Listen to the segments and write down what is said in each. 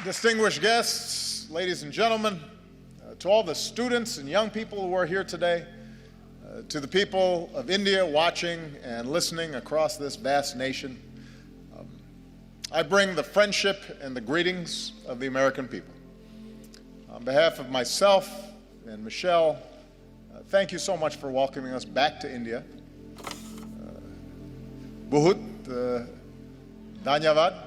Distinguished guests, ladies and gentlemen, to all the students and young people who are here today, to the people of India watching and listening across this vast nation, I bring the friendship and the greetings of the American people. On behalf of myself and Michelle, thank you so much for welcoming us back to India. Bahut dhanyavad.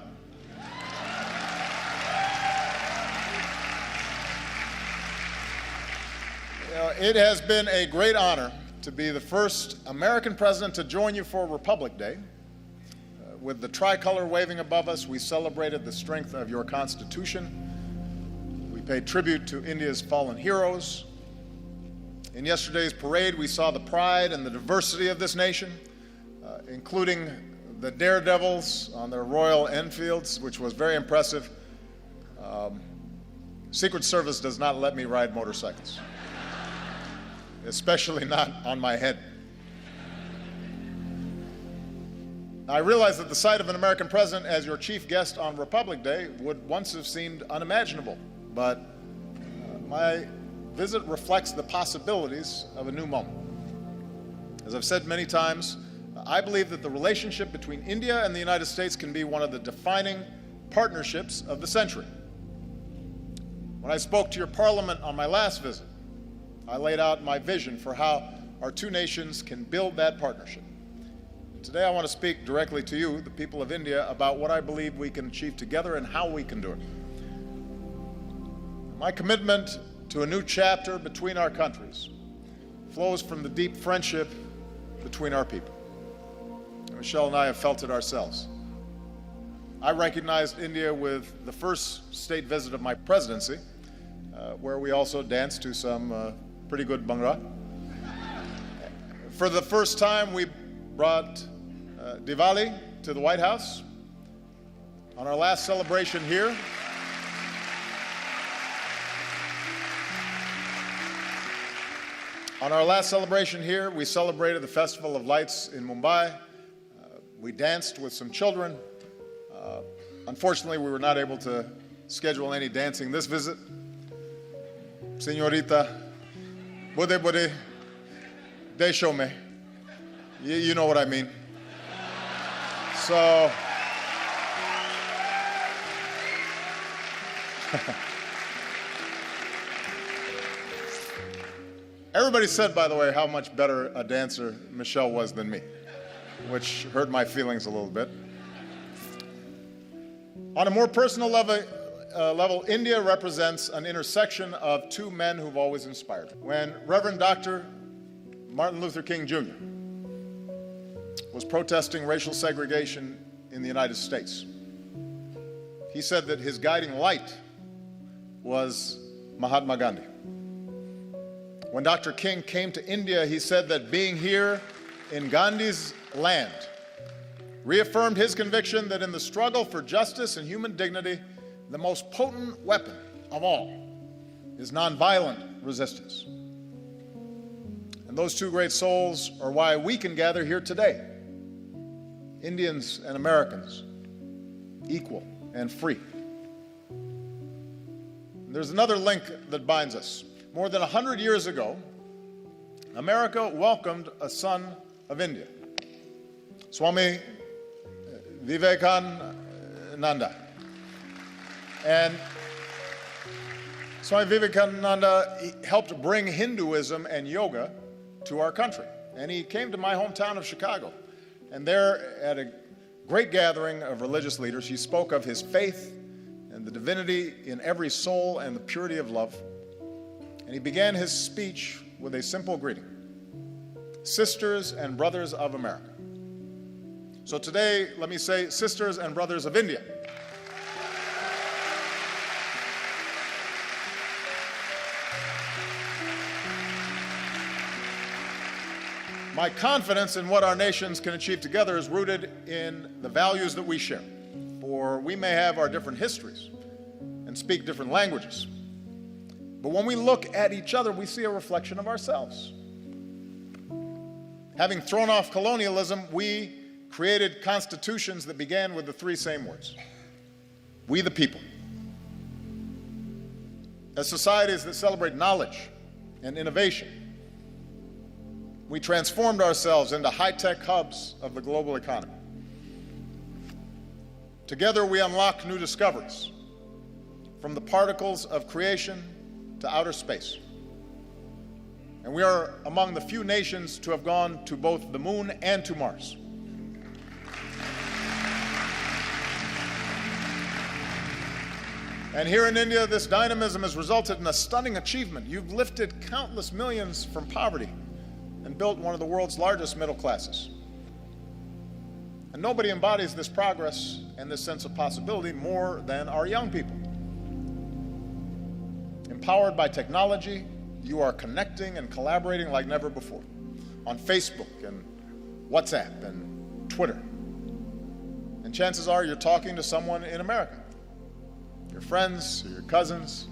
It has been a great honor to be the first American president to join you for Republic Day. With the tricolor waving above us, we celebrated the strength of your Constitution. We paid tribute to India's fallen heroes. In yesterday's parade, we saw the pride and the diversity of this nation, including the daredevils on their Royal Enfields, which was very impressive. Secret Service does not let me ride motorcycles, especially not on my head. I realize that the sight of an American president as your chief guest on Republic Day would once have seemed unimaginable, but my visit reflects the possibilities of a new moment. As I've said many times, I believe that the relationship between India and the United States can be one of the defining partnerships of the century. When I spoke to your parliament on my last visit, I laid out my vision for how our two nations can build that partnership. Today I want to speak directly to you, the people of India, about what I believe we can achieve together and how we can do it. My commitment to a new chapter between our countries flows from the deep friendship between our people. Michelle and I have felt it ourselves. I recognized India with the first state visit of my presidency, where we also danced to some pretty good Bhangra. For the first time, we brought Diwali to the White House. On our last celebration here, we celebrated the Festival of Lights in Mumbai. We danced with some children. Unfortunately, we were not able to schedule any dancing this visit. Señorita, bude desho me. You know what I mean. So, everybody said, by the way, how much better a dancer Michelle was than me, which hurt my feelings a little bit. On a more personal level, India represents an intersection of two men who've always inspired me. When Reverend Dr. Martin Luther King Jr. was protesting racial segregation in the United States, he said that his guiding light was Mahatma Gandhi. When Dr. King came to India, he said that being here in Gandhi's land reaffirmed his conviction that in the struggle for justice and human dignity, the most potent weapon of all is nonviolent resistance. And those two great souls are why we can gather here today, Indians and Americans, equal and free. And there's another link that binds us. More than 100 years ago, America welcomed a son of India, Swami Vivekananda. And Swami Vivekananda helped bring Hinduism and yoga to our country. And he came to my hometown of Chicago. And there, at a great gathering of religious leaders, he spoke of his faith and the divinity in every soul and the purity of love. And he began his speech with a simple greeting: sisters and brothers of America. So today, let me say, sisters and brothers of India. My confidence in what our nations can achieve together is rooted in the values that we share. For we may have our different histories and speak different languages, but when we look at each other, we see a reflection of ourselves. Having thrown off colonialism, we created constitutions that began with the three same words: we the people. As societies that celebrate knowledge and innovation, we transformed ourselves into high-tech hubs of the global economy. Together, we unlock new discoveries, from the particles of creation to outer space. And we are among the few nations to have gone to both the moon and to Mars. And here in India, this dynamism has resulted in a stunning achievement. You've lifted countless millions from poverty and built one of the world's largest middle classes. And nobody embodies this progress and this sense of possibility more than our young people. Empowered by technology, you are connecting and collaborating like never before on Facebook and WhatsApp and Twitter. And chances are you're talking to someone in America, your friends, or your cousins.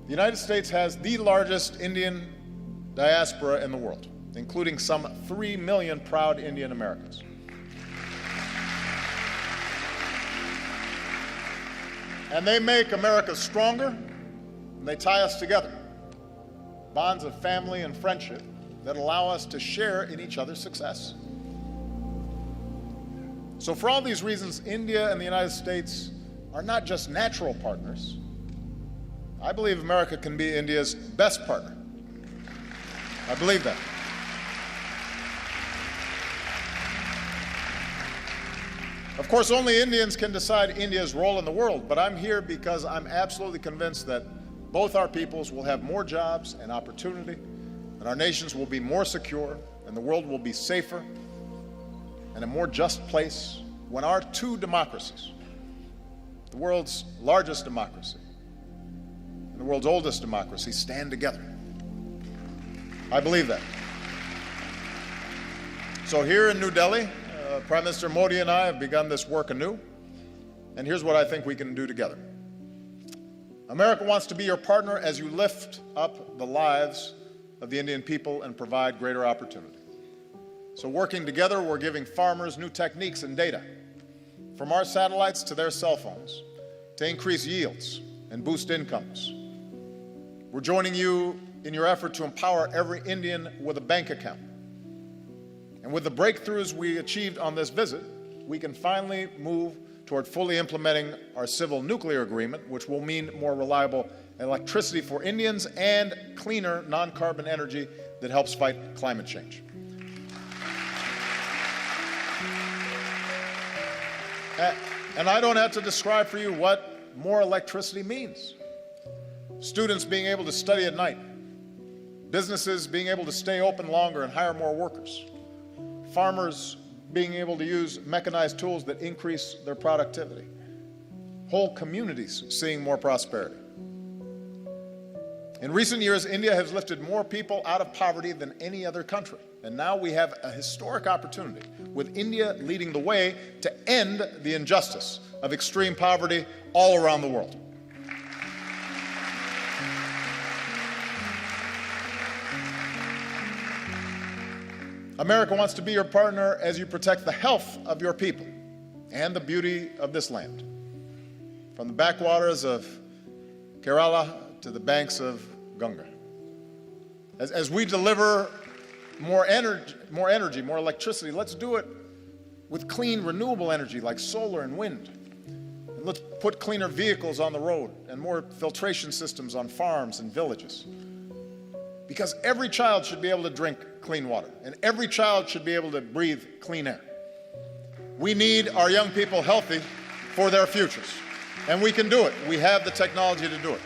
The United States has the largest Indian diaspora in the world, including some 3 million proud Indian Americans. And they make America stronger, and they tie us together. Bonds of family and friendship that allow us to share in each other's success. So for all these reasons, India and the United States are not just natural partners. I believe America can be India's best partner. I believe that. Of course, only Indians can decide India's role in the world, but I'm here because I'm absolutely convinced that both our peoples will have more jobs and opportunity, and our nations will be more secure, and the world will be safer and a more just place when our two democracies, the world's largest democracy and the world's oldest democracy, stand together. I believe that. So here in New Delhi, Prime Minister Modi and I have begun this work anew, and here's what I think we can do together. America wants to be your partner as you lift up the lives of the Indian people and provide greater opportunity. So working together, we're giving farmers new techniques and data, from our satellites to their cell phones, to increase yields and boost incomes. We're joining you in your effort to empower every Indian with a bank account. And with the breakthroughs we achieved on this visit, we can finally move toward fully implementing our civil nuclear agreement, which will mean more reliable electricity for Indians and cleaner non-carbon energy that helps fight climate change. And I don't have to describe for you what more electricity means. Students being able to study at night, businesses being able to stay open longer and hire more workers, farmers being able to use mechanized tools that increase their productivity, whole communities seeing more prosperity. In recent years, India has lifted more people out of poverty than any other country. And now we have a historic opportunity, with India leading the way, to end the injustice of extreme poverty all around the world. America wants to be your partner as you protect the health of your people and the beauty of this land, from the backwaters of Kerala to the banks of Ganga. As we deliver more energy, more electricity, let's do it with clean, renewable energy like solar and wind. And let's put cleaner vehicles on the road and more filtration systems on farms and villages. Because every child should be able to drink clean water, and every child should be able to breathe clean air. We need our young people healthy for their futures, and we can do it. We have the technology to do it.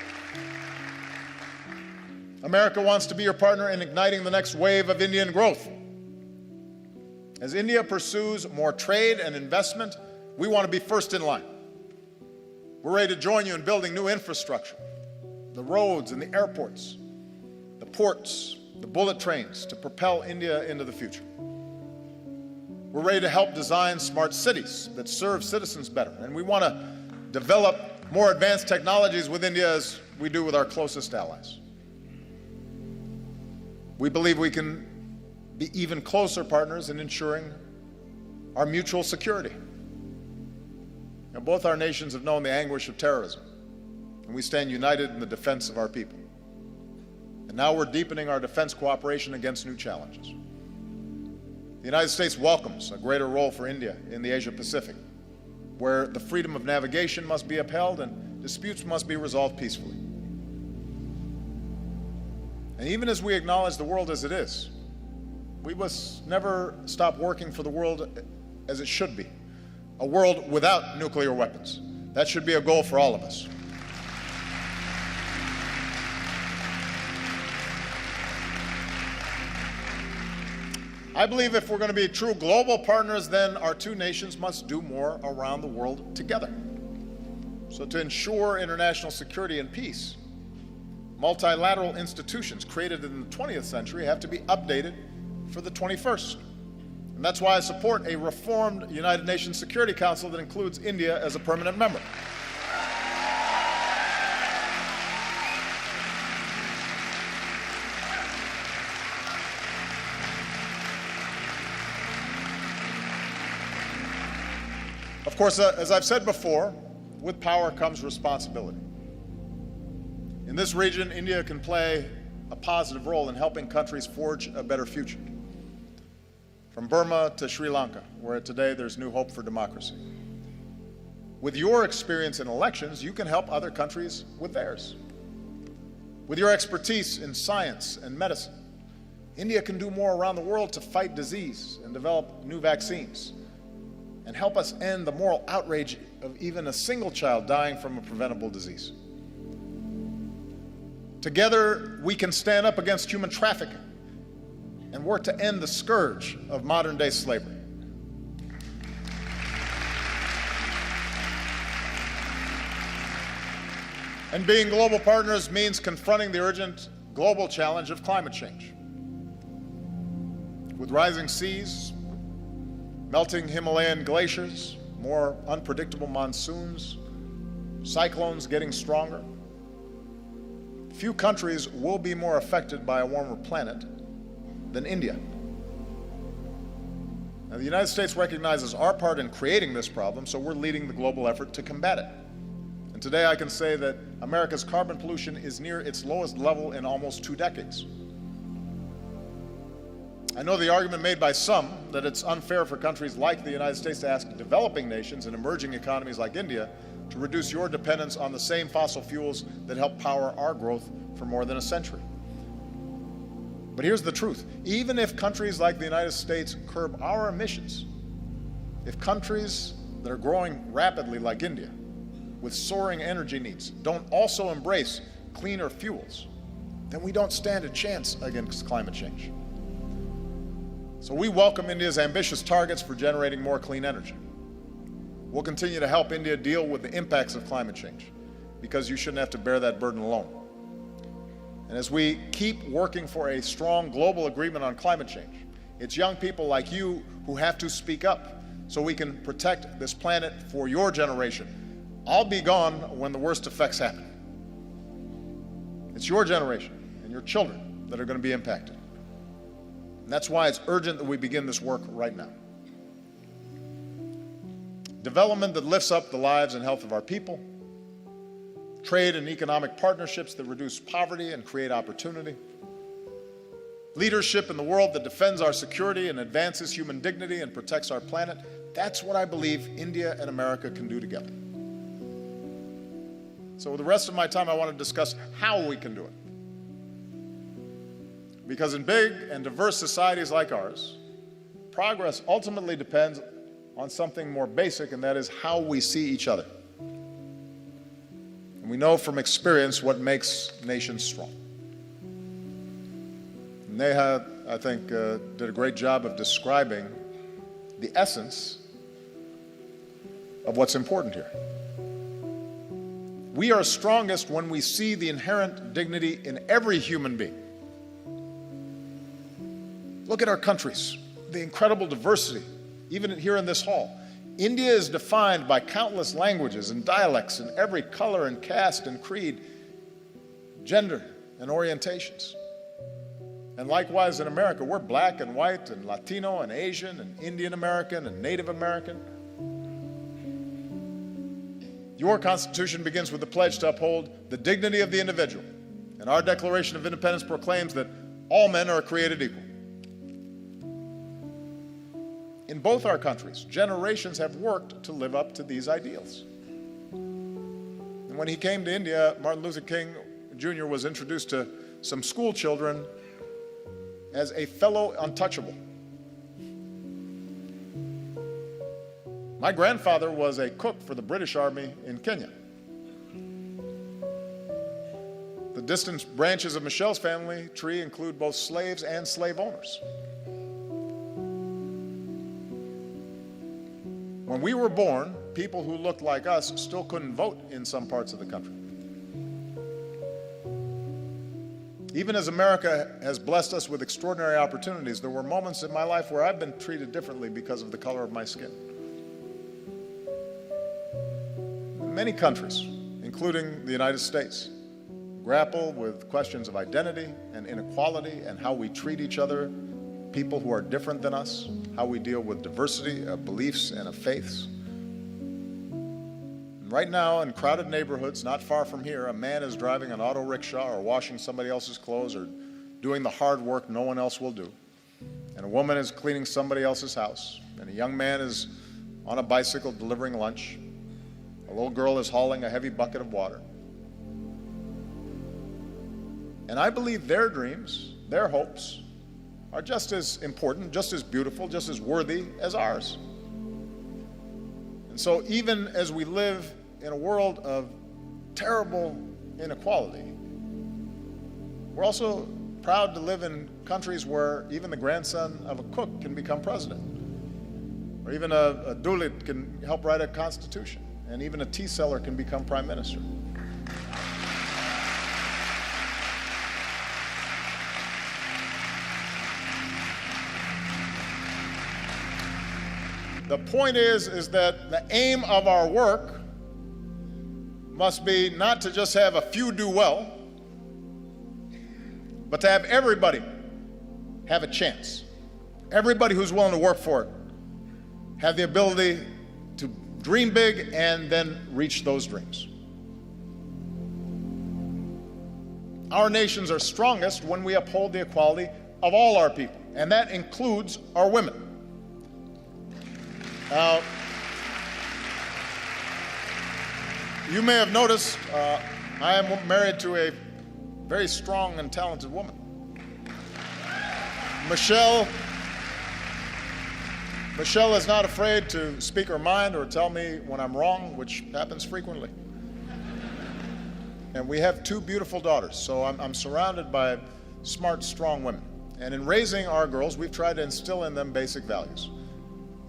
America wants to be your partner in igniting the next wave of Indian growth. As India pursues more trade and investment, we want to be first in line. We're ready to join you in building new infrastructure, the roads and the airports, the ports, the bullet trains, to propel India into the future. We're ready to help design smart cities that serve citizens better, and we want to develop more advanced technologies with India as we do with our closest allies. We believe we can be even closer partners in ensuring our mutual security. Now, both our nations have known the anguish of terrorism, and we stand united in the defense of our people. And now we're deepening our defense cooperation against new challenges. The United States welcomes a greater role for India in the Asia-Pacific, where the freedom of navigation must be upheld and disputes must be resolved peacefully. And even as we acknowledge the world as it is, we must never stop working for the world as it should be, a world without nuclear weapons. That should be a goal for all of us. I believe if we're going to be true global partners, then our two nations must do more around the world together. So to ensure international security and peace, multilateral institutions created in the 20th century have to be updated for the 21st. And that's why I support a reformed United Nations Security Council that includes India as a permanent member. Of course, as I've said before, with power comes responsibility. In this region, India can play a positive role in helping countries forge a better future. From Burma to Sri Lanka, where today there's new hope for democracy. With your experience in elections, you can help other countries with theirs. With your expertise in science and medicine, India can do more around the world to fight disease and develop new vaccines, and help us end the moral outrage of even a single child dying from a preventable disease. Together, we can stand up against human trafficking and work to end the scourge of modern-day slavery. And being global partners means confronting the urgent global challenge of climate change. With rising seas, melting Himalayan glaciers, more unpredictable monsoons, cyclones getting stronger, few countries will be more affected by a warmer planet than India. Now, the United States recognizes our part in creating this problem, so we're leading the global effort to combat it. And today I can say that America's carbon pollution is near its lowest level in almost 2 decades. I know the argument made by some that it's unfair for countries like the United States to ask developing nations and emerging economies like India to reduce your dependence on the same fossil fuels that help power our growth for more than a century. But here's the truth. Even if countries like the United States curb our emissions, if countries that are growing rapidly like India, with soaring energy needs, don't also embrace cleaner fuels, then we don't stand a chance against climate change. So we welcome India's ambitious targets for generating more clean energy. We'll continue to help India deal with the impacts of climate change, because you shouldn't have to bear that burden alone. And as we keep working for a strong global agreement on climate change, it's young people like you who have to speak up so we can protect this planet for your generation. I'll be gone when the worst effects happen. It's your generation and your children that are going to be impacted. And that's why it's urgent that we begin this work right now. Development that lifts up the lives and health of our people, trade and economic partnerships that reduce poverty and create opportunity, leadership in the world that defends our security and advances human dignity and protects our planet. That's what I believe India and America can do together. So with the rest of my time, I want to discuss how we can do it. Because in big and diverse societies like ours, progress ultimately depends on something more basic, and that is how we see each other. And we know from experience what makes nations strong. Neha, I think, did a great job of describing the essence of what's important here. We are strongest when we see the inherent dignity in every human being. Look at our countries, the incredible diversity, even here in this hall. India is defined by countless languages and dialects in every color and caste and creed, gender and orientations. And likewise in America, we're black and white and Latino and Asian and Indian American and Native American. Your Constitution begins with the pledge to uphold the dignity of the individual, and our Declaration of Independence proclaims that all men are created equal. In both our countries, generations have worked to live up to these ideals. And when he came to India, Martin Luther King Jr. was introduced to some school children as a fellow untouchable. My grandfather was a cook for the British Army in Kenya. The distant branches of Michelle's family tree include both slaves and slave owners. When we were born, people who looked like us still couldn't vote in some parts of the country. Even as America has blessed us with extraordinary opportunities, there were moments in my life where I've been treated differently because of the color of my skin. Many countries, including the United States, grapple with questions of identity and inequality and how we treat each other, people who are different than us, how we deal with diversity of beliefs and of faiths. Right now, in crowded neighborhoods not far from here, a man is driving an auto rickshaw or washing somebody else's clothes or doing the hard work no one else will do. And a woman is cleaning somebody else's house. And a young man is on a bicycle delivering lunch. A little girl is hauling a heavy bucket of water. And I believe their dreams, their hopes, are just as important, just as beautiful, just as worthy as ours. And so even as we live in a world of terrible inequality, we're also proud to live in countries where even the grandson of a cook can become president, or even a Dalit can help write a constitution, and even a tea seller can become prime minister. The point is that the aim of our work must be not to just have a few do well, but to have everybody have a chance. Everybody who's willing to work for it have the ability to dream big and then reach those dreams. Our nations are strongest when we uphold the equality of all our people, and that includes our women. Now, you may have noticed I am married to a very strong and talented woman. Michelle is not afraid to speak her mind or tell me when I'm wrong, which happens frequently. And we have two beautiful daughters, so I'm surrounded by smart, strong women. And in raising our girls, we've tried to instill in them basic values.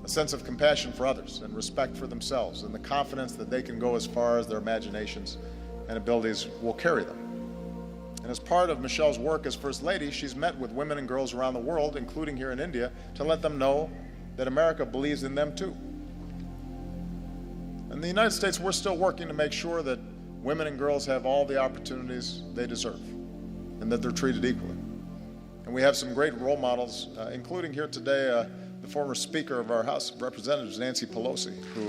A sense of compassion for others and respect for themselves and the confidence that they can go as far as their imaginations and abilities will carry them. And as part of Michelle's work as First Lady, she's met with women and girls around the world, including here in India, to let them know that America believes in them too. In the United States, we're still working to make sure that women and girls have all the opportunities they deserve and that they're treated equally. And we have some great role models, including here today, the former Speaker of our House of Representatives, Nancy Pelosi, who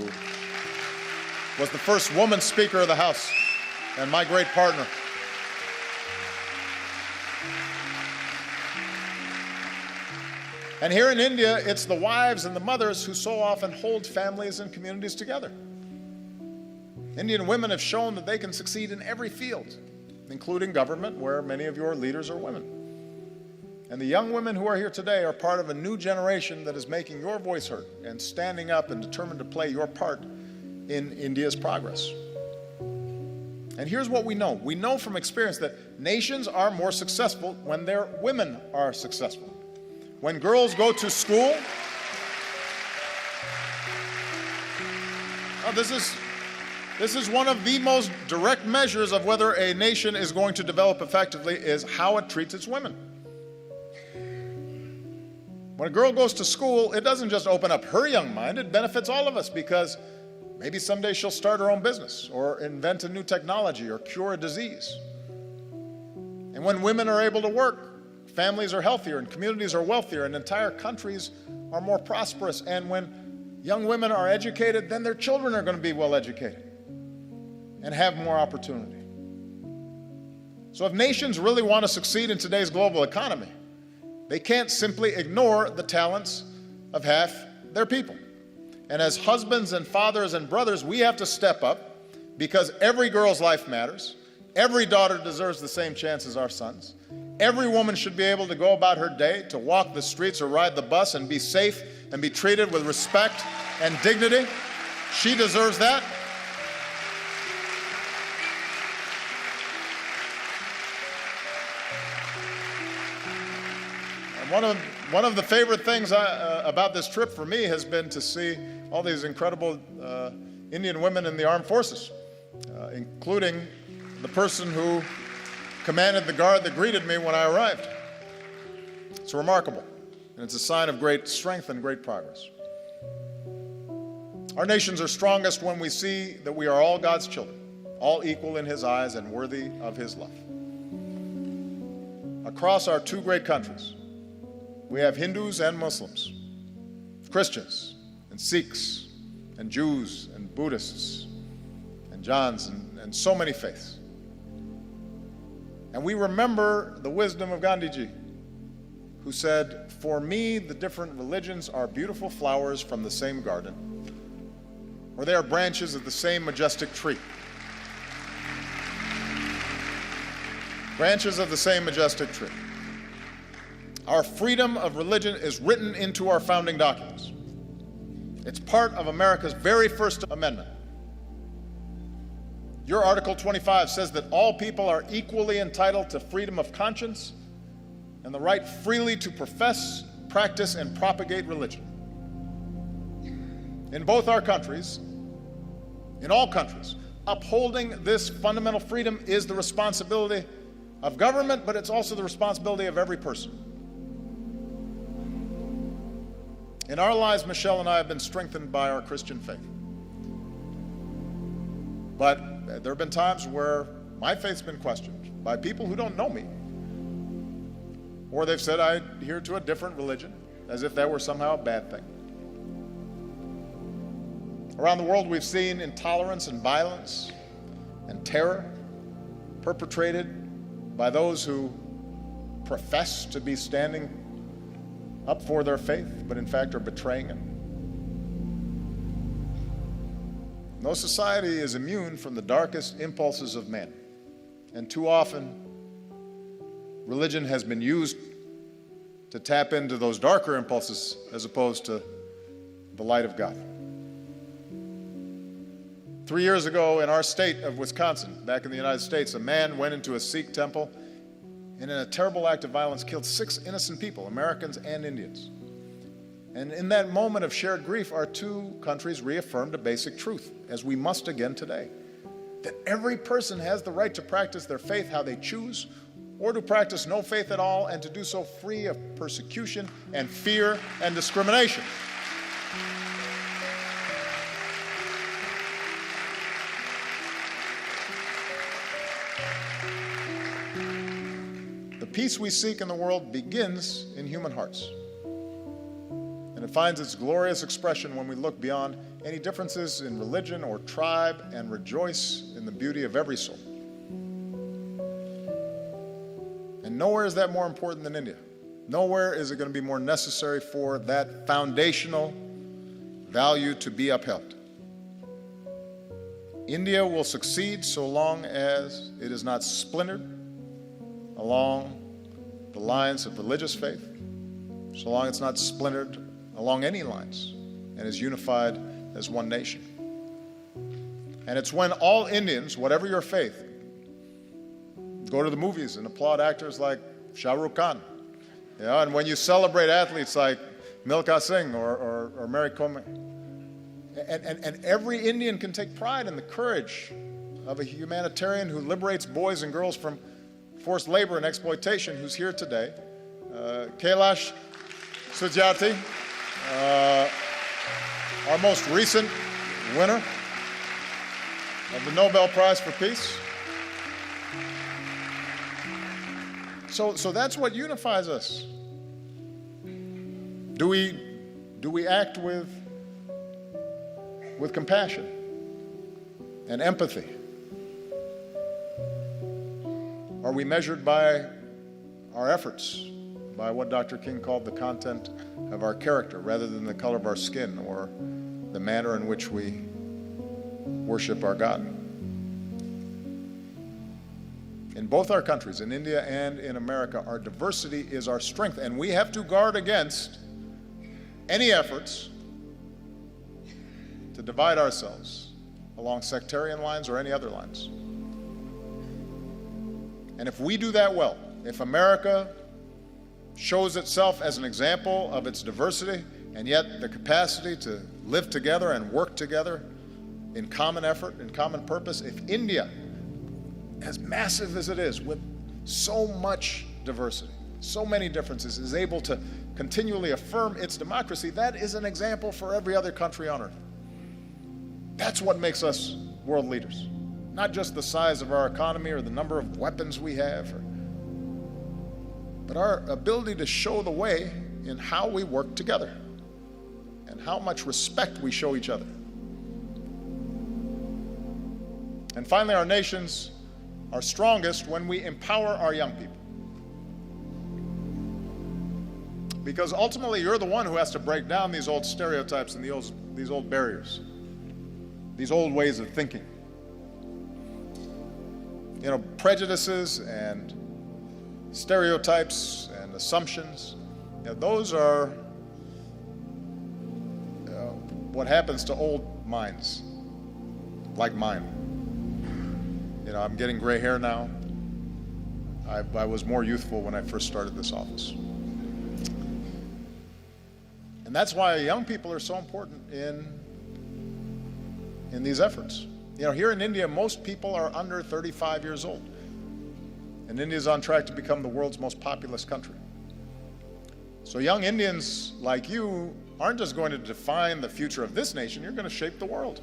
was the first woman Speaker of the House and my great partner. And here in India, it's the wives and the mothers who so often hold families and communities together. Indian women have shown that they can succeed in every field, including government, where many of your leaders are women. And the young women who are here today are part of a new generation that is making your voice heard and standing up and determined to play your part in India's progress. And here's what we know. We know from experience that nations are more successful when their women are successful. When girls go to school, this is one of the most direct measures of whether a nation is going to develop effectively is how it treats its women. When a girl goes to school, it doesn't just open up her young mind, it benefits all of us because maybe someday she'll start her own business or invent a new technology or cure a disease. And when women are able to work, families are healthier and communities are wealthier and entire countries are more prosperous. And when young women are educated, then their children are going to be well educated. and have more opportunity. So if nations really want to succeed in today's global economy, they can't simply ignore the talents of half their people. And as husbands and fathers and brothers, we have to step up, because every girl's life matters. Every daughter deserves the same chance as our sons. Every woman should be able to go about her day, to walk the streets or ride the bus and be safe and be treated with respect and dignity. She deserves that. And one of the favorite things about this trip for me has been to see all these incredible Indian women in the armed forces, including the person who commanded the guard that greeted me when I arrived. It's remarkable, and it's a sign of great strength and great progress. Our nations are strongest when we see that we are all God's children, all equal in His eyes and worthy of His love. Across our two great countries, we have Hindus and Muslims, Christians and Sikhs and Jews and Buddhists and Jains and so many faiths. And we remember the wisdom of Gandhiji, who said, "For me, the different religions are beautiful flowers from the same garden, or they are branches of the same majestic tree." Branches of the same majestic tree. Our freedom of religion is written into our founding documents. It's part of America's very first amendment. Your Article 25 says that all people are equally entitled to freedom of conscience and the right freely to profess, practice, and propagate religion. In both our countries, in all countries, upholding this fundamental freedom is the responsibility of government, but it's also the responsibility of every person. In our lives, Michelle and I have been strengthened by our Christian faith. But there have been times where my faith's been questioned by people who don't know me. Or they've said I adhere to a different religion, as if that were somehow a bad thing. Around the world, we've seen intolerance and violence and terror perpetrated by those who profess to be standing up for their faith, but in fact are betraying it. No society is immune from the darkest impulses of man. And too often, religion has been used to tap into those darker impulses as opposed to the light of God. 3 years ago in our state of Wisconsin, back in the United States, a man went into a Sikh temple and in a terrible act of violence killed 6 innocent people, Americans and Indians. And in that moment of shared grief, our two countries reaffirmed a basic truth, as we must again today, that every person has the right to practice their faith how they choose, or to practice no faith at all, and to do so free of persecution and fear and discrimination. The peace we seek in the world begins in human hearts. And it finds its glorious expression when we look beyond any differences in religion or tribe and rejoice in the beauty of every soul. And nowhere is that more important than India. Nowhere is it going to be more necessary for that foundational value to be upheld. India will succeed so long as it is not splintered along the lines of religious faith, so long it's not splintered along any lines, and is unified as one nation. And it's when all Indians, whatever your faith, go to the movies and applaud actors like Shah Rukh Khan, and when you celebrate athletes like Milkha Singh or Mary Kom, and every Indian can take pride in the courage of a humanitarian who liberates boys and girls from forced labor and exploitation, who's here today, Kailash Satyarthi, our most recent winner of the Nobel Prize for Peace. So that's what unifies us. Do we act with compassion and empathy Are we measured by our efforts, by what Dr. King called the content of our character rather than the color of our skin or the manner in which we worship our God? In both our countries, in India and in America, our diversity is our strength, and we have to guard against any efforts to divide ourselves along sectarian lines or any other lines. And if we do that well, if America shows itself as an example of its diversity and yet the capacity to live together and work together in common effort, in common purpose, if India, as massive as it is, with so much diversity, so many differences, is able to continually affirm its democracy, that is an example for every other country on earth. That's what makes us world leaders. Not just the size of our economy or the number of weapons we have, but our ability to show the way in how we work together and how much respect we show each other. And finally, our nations are strongest when we empower our young people. Because ultimately, you're the one who has to break down these old stereotypes and these old barriers, these old ways of thinking. You know, prejudices and stereotypes and assumptions, those are what happens to old minds like mine. You know, I'm getting gray hair now. I was more youthful when I first started this office. And that's why young people are so important in these efforts. You know, here in India, most people are under 35 years old. And India is on track to become the world's most populous country. So young Indians like you aren't just going to define the future of this nation, you're going to shape the world.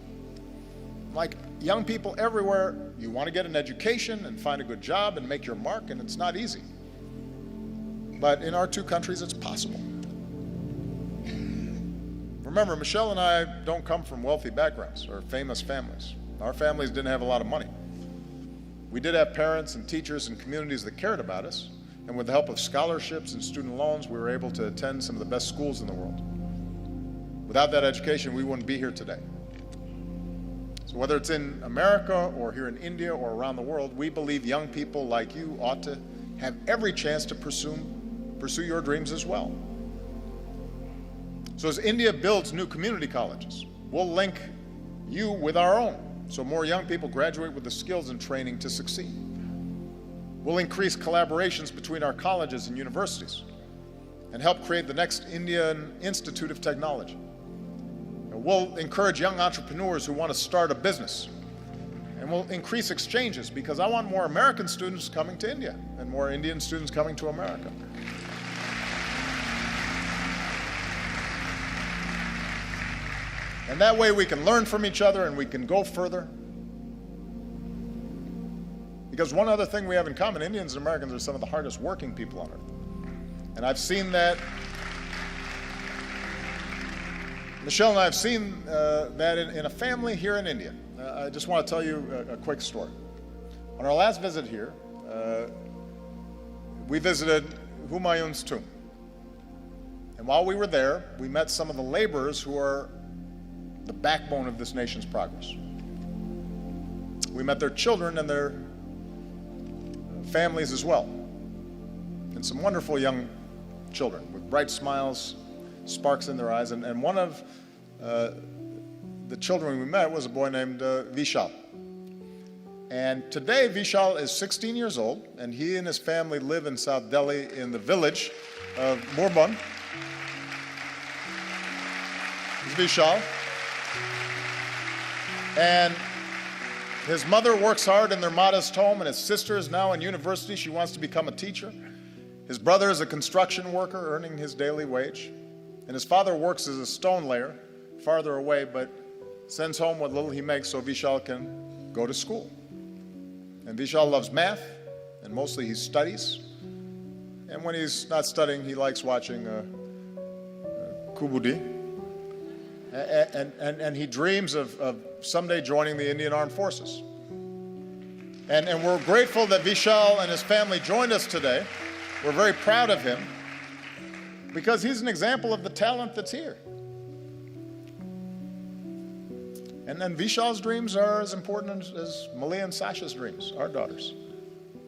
Like young people everywhere, you want to get an education and find a good job and make your mark, and it's not easy. But in our two countries, it's possible. Remember, Michelle and I don't come from wealthy backgrounds or famous families. Our families didn't have a lot of money. We did have parents and teachers and communities that cared about us, and with the help of scholarships and student loans, we were able to attend some of the best schools in the world. Without that education, we wouldn't be here today. So whether it's in America or here in India or around the world, we believe young people like you ought to have every chance to pursue your dreams as well. So as India builds new community colleges, we'll link you with our own, so more young people graduate with the skills and training to succeed. We'll increase collaborations between our colleges and universities and help create the next Indian Institute of Technology. We'll encourage young entrepreneurs who want to start a business. And we'll increase exchanges because I want more American students coming to India and more Indian students coming to America. And that way we can learn from each other and we can go further. Because one other thing we have in common, Indians and Americans are some of the hardest working people on earth. And I've seen that. Michelle and I have seen that in a family here in India. I just want to tell you a quick story. On our last visit here, we visited Humayun's tomb. And while we were there, we met some of the laborers who are the backbone of this nation's progress. We met their children and their families as well. And some wonderful young children with bright smiles, sparks in their eyes. And one of the children we met was a boy named Vishal. And today Vishal is 16 years old, and he and his family live in South Delhi in the village of Murbun. This is Vishal. And his mother works hard in their modest home, and his sister is now in university. She wants to become a teacher. His brother is a construction worker earning his daily wage. And his father works as a stone layer farther away, but sends home what little he makes so Vishal can go to school. And Vishal loves math, and mostly he studies. And when he's not studying, he likes watching Kubudi. And he dreams of someday joining the Indian Armed Forces. And we're grateful that Vishal and his family joined us today. We're very proud of him because he's an example of the talent that's here. And then Vishal's dreams are as important as Malia and Sasha's dreams, our daughters.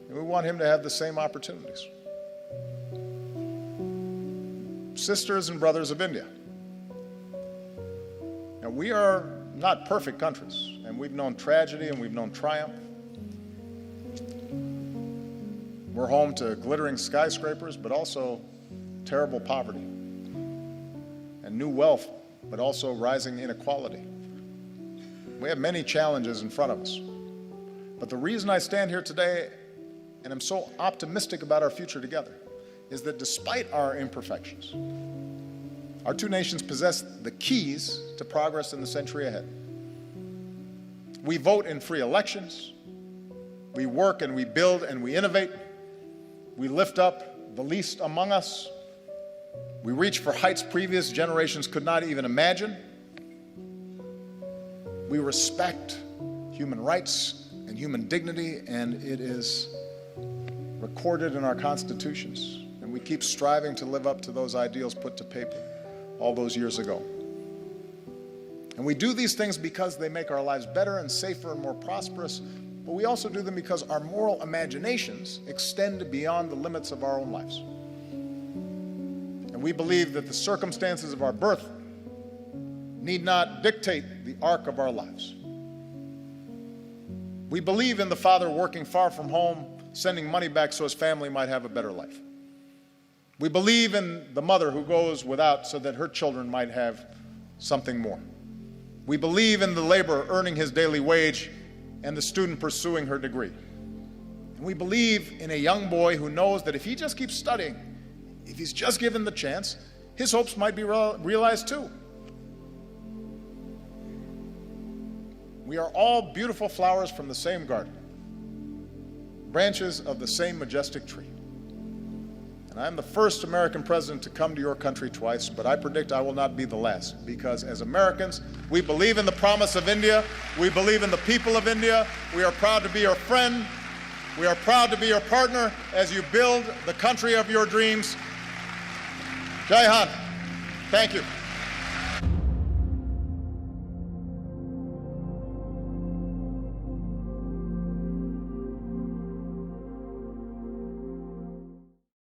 And we want him to have the same opportunities. Sisters and brothers of India. Now, we are not perfect countries, and we've known tragedy and we've known triumph. We're home to glittering skyscrapers, but also terrible poverty, and new wealth, but also rising inequality. We have many challenges in front of us. But the reason I stand here today, and I'm so optimistic about our future together, is that despite our imperfections, our two nations possess the keys to progress in the century ahead. We vote in free elections. We work and we build and we innovate. We lift up the least among us. We reach for heights previous generations could not even imagine. We respect human rights and human dignity, and it is recorded in our constitutions. And we keep striving to live up to those ideals put to paper all those years ago. And we do these things because they make our lives better and safer and more prosperous, but we also do them because our moral imaginations extend beyond the limits of our own lives. And we believe that the circumstances of our birth need not dictate the arc of our lives. We believe in the father working far from home, sending money back so his family might have a better life. We believe in the mother who goes without so that her children might have something more. We believe in the laborer earning his daily wage and the student pursuing her degree. And we believe in a young boy who knows that if he just keeps studying, if he's just given the chance, his hopes might be realized too. We are all beautiful flowers from the same garden, branches of the same majestic tree. And I'm the first American president to come to your country twice, but I predict I will not be the last, because as Americans, we believe in the promise of India. We believe in the people of India. We are proud to be your friend. We are proud to be your partner as you build the country of your dreams. Jai Hind. Thank you.